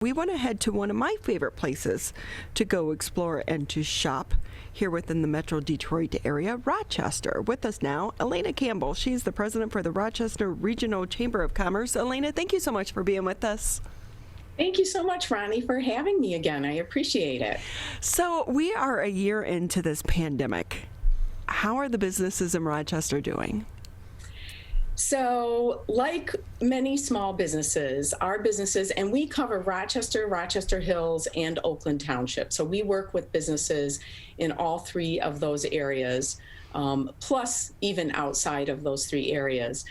We want to head to one of my favorite places to go explore and to shop here within the Metro Detroit area, Rochester. With us now, Alaina Campbell. She's the president for the Rochester Regional Chamber of Commerce. Alaina, thank you so much for being with us. Thank you so much, Ronnie, for having me again. I appreciate it. So we are a year into this pandemic. How are the businesses in Rochester doing? So, like many small businesses, our businesses, and we cover Rochester, Rochester Hills, and Oakland Township. So we work with businesses in all three of those areas, plus even outside of those three areas.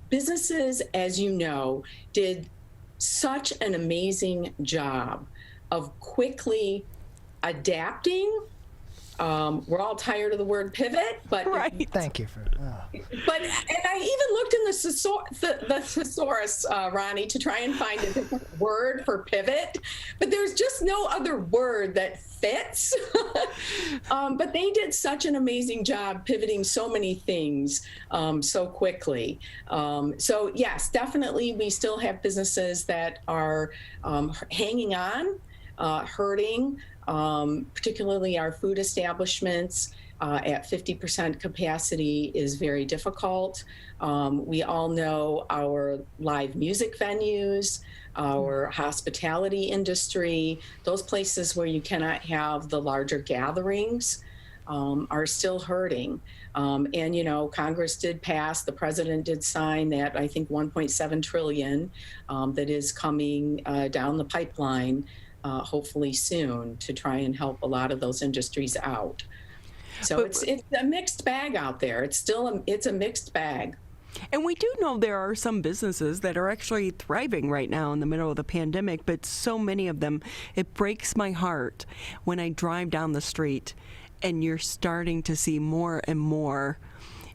Businesses, as you know, did such an amazing job of quickly adapting. We're all tired of the word pivot, but right. Thank you for. But and I even looked in the thesaurus, Ronnie, to try and find a different word for pivot, but there's just no other word that fits. But they did such an amazing job pivoting so many things so quickly. So yes, definitely, we still have businesses that are hanging on, hurting. Particularly our food establishments at 50% capacity is very difficult. We all know our live music venues, our hospitality industry, those places where you cannot have the larger gatherings are still hurting. And, you know, Congress did pass, the president did sign that, I think, 1.7 trillion that is coming down the pipeline. Hopefully soon, to try and help a lot of those industries out. So it's a mixed bag out there. It's a mixed bag. And we do know there are some businesses that are actually thriving right now in the middle of the pandemic, but so many of them, it breaks my heart when I drive down the street and you're starting to see more and more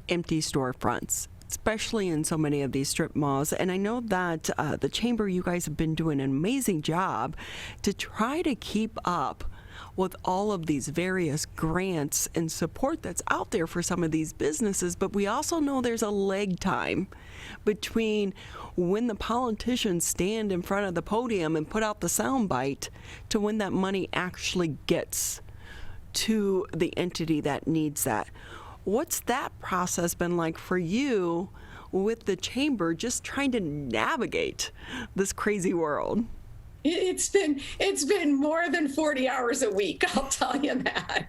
empty storefronts, especially in so many of these strip malls. And I know that the Chamber, you guys have been doing an amazing job to try to keep up with all of these various grants and support that's out there for some of these businesses. But we also know there's a lag time between when the politicians stand in front of the podium and put out the soundbite to when that money actually gets to the entity that needs that. What's that process been like for you with the Chamber, just trying to navigate this crazy world? It's been more than 40 hours a week, I'll tell you that.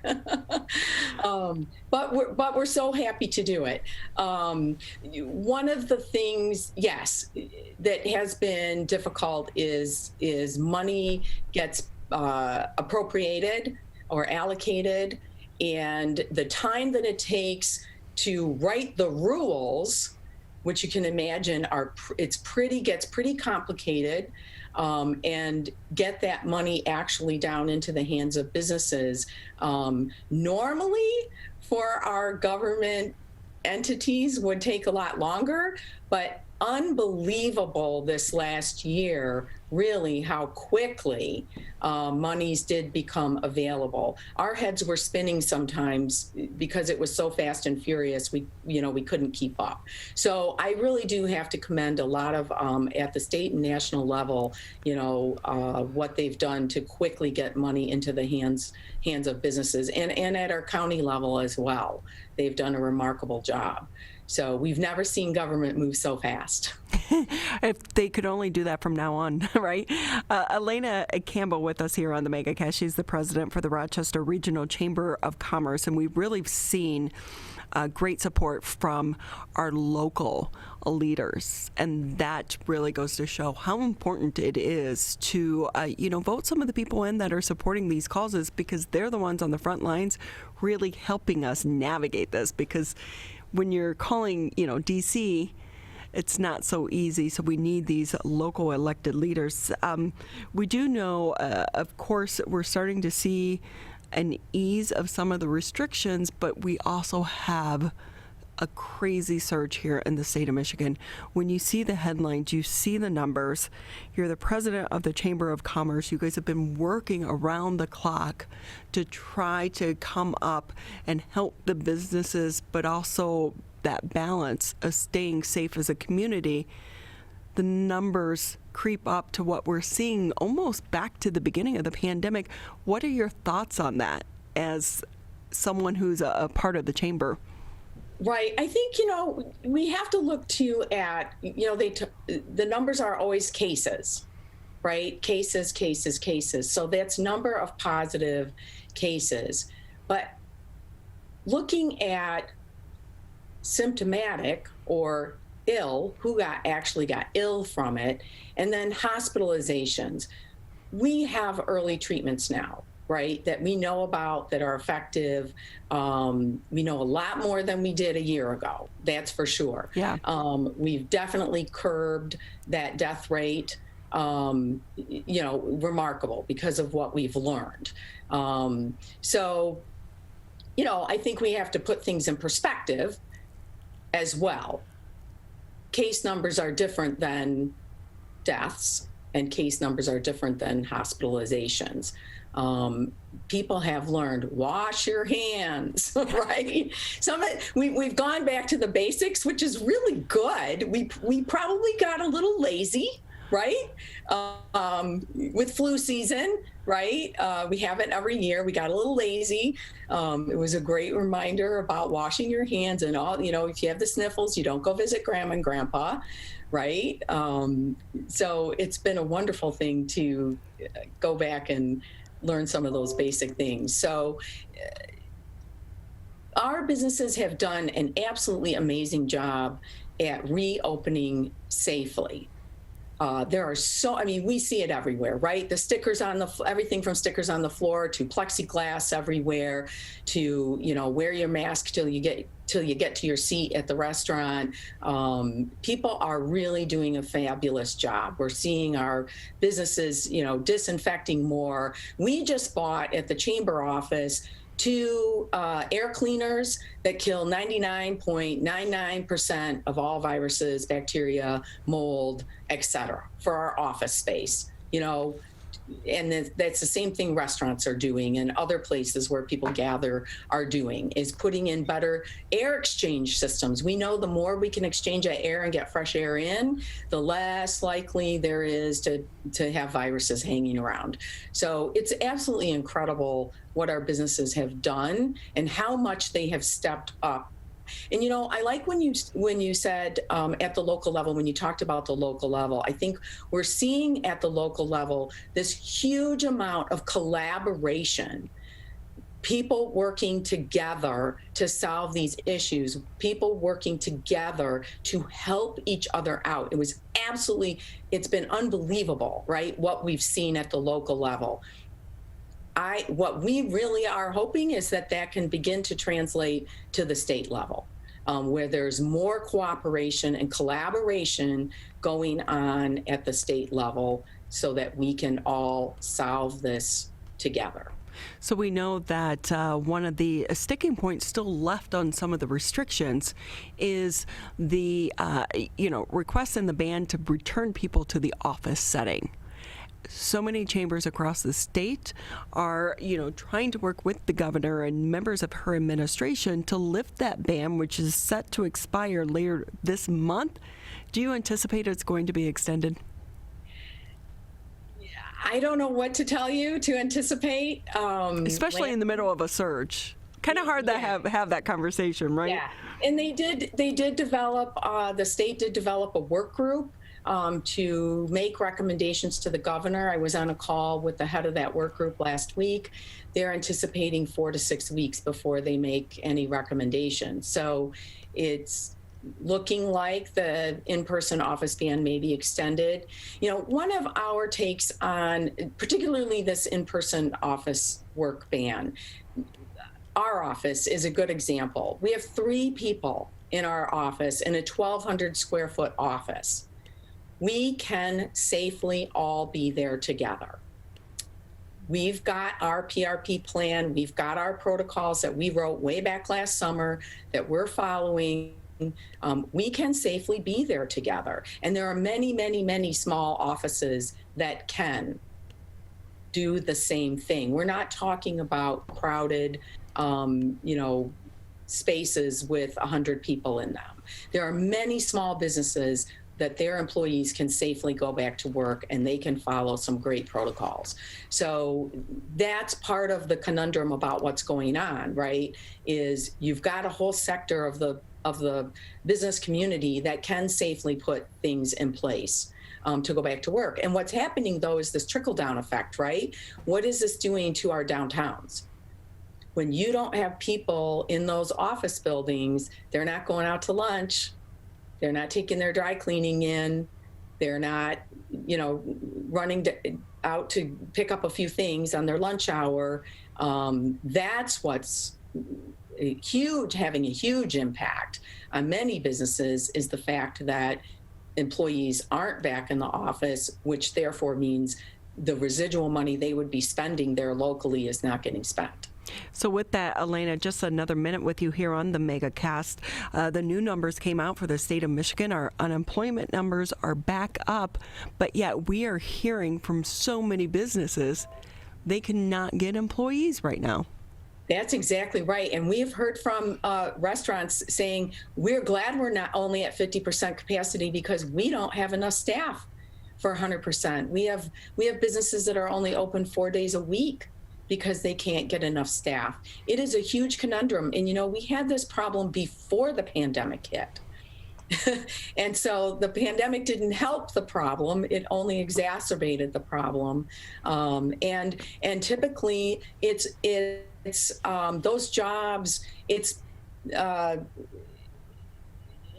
But we're so happy to do it. One of the things, yes, that has been difficult is money gets appropriated or allocated, and the time that it takes to write the rules, which you can imagine gets pretty complicated, and get that money actually down into the hands of businesses. Normally, for our government entities would take a lot longer, but unbelievable this last year, really, how quickly monies did become available. Our heads were spinning sometimes because it was so fast and furious, we couldn't keep up. So I really do have to commend a lot of, at the state and national level, what they've done to quickly get money into the hands of businesses, and at our county level as well. They've done a remarkable job. So we've never seen government move so fast. If they could only do that from now on, right? Alaina Campbell with us here on the MegaCast. She's the president for the Rochester Regional Chamber of Commerce, and we've really seen great support from our local leaders, and that really goes to show how important it is to vote some of the people in that are supporting these causes, because they're the ones on the front lines really helping us navigate this. Because when you're calling, DC, it's not so easy. So we need these local elected leaders. We do know, of course, we're starting to see an ease of some of the restrictions, but we also have a crazy surge here in the state of Michigan. When you see the headlines, you see the numbers. You're the president of the Chamber of Commerce. You guys have been working around the clock to try to come up and help the businesses, but also that balance of staying safe as a community. The numbers creep up to what we're seeing almost back to the beginning of the pandemic. What are your thoughts on that as someone who's a part of the chamber? Right. I think, we have to look too at, the numbers are always cases, right? Cases, cases, cases. So that's number of positive cases. But looking at symptomatic or ill, who actually got ill from it, and then hospitalizations, we have early treatments now, right, that we know about that are effective. We know a lot more than we did a year ago. That's for sure. Yeah. We've definitely curbed that death rate, remarkable because of what we've learned. So, I think we have to put things in perspective as well. Case numbers are different than deaths, and case numbers are different than hospitalizations. People have learned, wash your hands, right? We've gone back to the basics, which is really good. We probably got a little lazy, right? With flu season, right? We have it every year. We got a little lazy. It was a great reminder about washing your hands and all, if you have the sniffles, you don't go visit grandma and grandpa, right? So it's been a wonderful thing to go back and learn some of those basic things. So our businesses have done an absolutely amazing job at reopening safely. We see it everywhere, right? The stickers everything from stickers on the floor to plexiglass everywhere to, wear your mask till you get to your seat at the restaurant. People are really doing a fabulous job. We're seeing our businesses, disinfecting more. We just bought at the chamber office 2 air cleaners that kill 99.99% of all viruses, bacteria, mold, etc. for our office space, and that's the same thing restaurants are doing and other places where people gather are doing, is putting in better air exchange systems. We know the more we can exchange that air and get fresh air in, the less likely there is to have viruses hanging around. So it's absolutely incredible what our businesses have done and how much they have stepped up. And, I like when you said at the local level, when you talked about the local level, I think we're seeing at the local level this huge amount of collaboration, people working together to solve these issues, people working together to help each other out. It's been unbelievable, right? What we've seen at the local level. What we really are hoping is that can begin to translate to the state level, where there's more cooperation and collaboration going on at the state level so that we can all solve this together. So we know that one of the sticking points still left on some of the restrictions is the, request in the ban to return people to the office setting. So many chambers across the state are, trying to work with the governor and members of her administration to lift that ban, which is set to expire later this month. Do you anticipate it's going to be extended? I don't know what to tell you to anticipate. Especially in the middle of a surge. Kind of hard to have that conversation, right? Yeah, and they did develop, the state did develop a work group to make recommendations to the governor. I was on a call with the head of that work group last week. They're anticipating 4 to 6 weeks before they make any recommendations. So it's looking like the in-person office ban may be extended. One of our takes on particularly this in-person office work ban, our office is a good example. We have 3 people in our office in a 1,200 square foot office. We can safely all be there together. We've got our PRP plan. We've got our protocols that we wrote way back last summer that we're following. We can safely be there together. And there are many, many, many small offices that can do the same thing. We're not talking about crowded, spaces with 100 people in them. There are many small businesses that their employees can safely go back to work and they can follow some great protocols. So that's part of the conundrum about what's going on, right? Is you've got a whole sector of the business community that can safely put things in place to go back to work. And what's happening, though, is this trickle-down effect, right? What is this doing to our downtowns? When you don't have people in those office buildings, they're not going out to lunch, they're not taking their dry cleaning in, they're not, running out to pick up a few things on their lunch hour. That's what's having a huge impact on many businesses, is the fact that employees aren't back in the office, which therefore means the residual money they would be spending there locally is not getting spent. So with that, Alaina, just another minute with you here on the MegaCast. The new numbers came out for the state of Michigan. Our unemployment numbers are back up, but yet we are hearing from so many businesses they cannot get employees right now. That's exactly right. And we've heard from restaurants saying, we're glad we're not only at 50% capacity because we don't have enough staff for 100%. We have businesses that are only open 4 days a week because they can't get enough staff. It is a huge conundrum. And, we had this problem before the pandemic hit. And so the pandemic didn't help the problem. It only exacerbated the problem. And typically it's those jobs, it's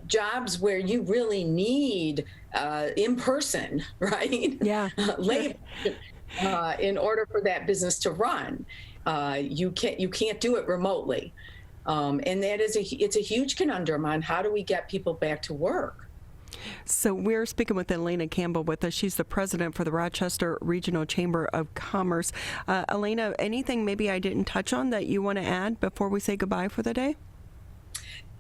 jobs where you really need in person, right? Yeah. Labor. In order for that business to run, you can't do it remotely, and it's a huge conundrum on how do we get people back to work. So we're speaking with Alaina Campbell with us. She's the president for the Rochester Regional Chamber of Commerce. Alaina, anything maybe I didn't touch on that you want to add before we say goodbye for the day?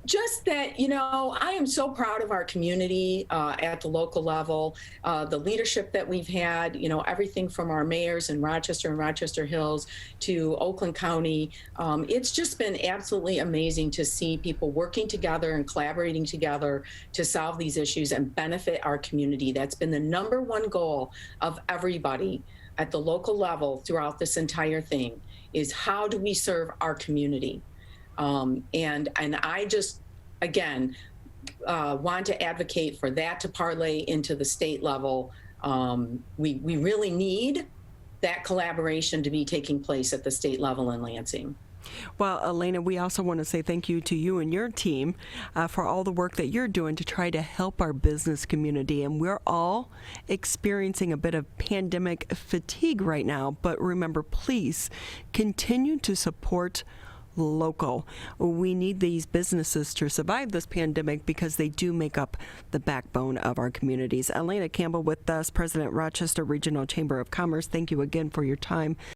Just that, I am so proud of our community at the local level, the leadership that we've had, everything from our mayors in Rochester and Rochester Hills to Oakland County. It's just been absolutely amazing to see people working together and collaborating together to solve these issues and benefit our community. That's been the number one goal of everybody at the local level throughout this entire thing, is how do we serve our community? And I just, again, want to advocate for that to parlay into the state level. We really need that collaboration to be taking place at the state level in Lansing. Well, Alaina, we also want to say thank you to you and your team for all the work that you're doing to try to help our business community. And we're all experiencing a bit of pandemic fatigue right now. But remember, please continue to support local. We need these businesses to survive this pandemic because they do make up the backbone of our communities. Alaina Campbell with us, President, Rochester Regional Chamber of Commerce. Thank you again for your time.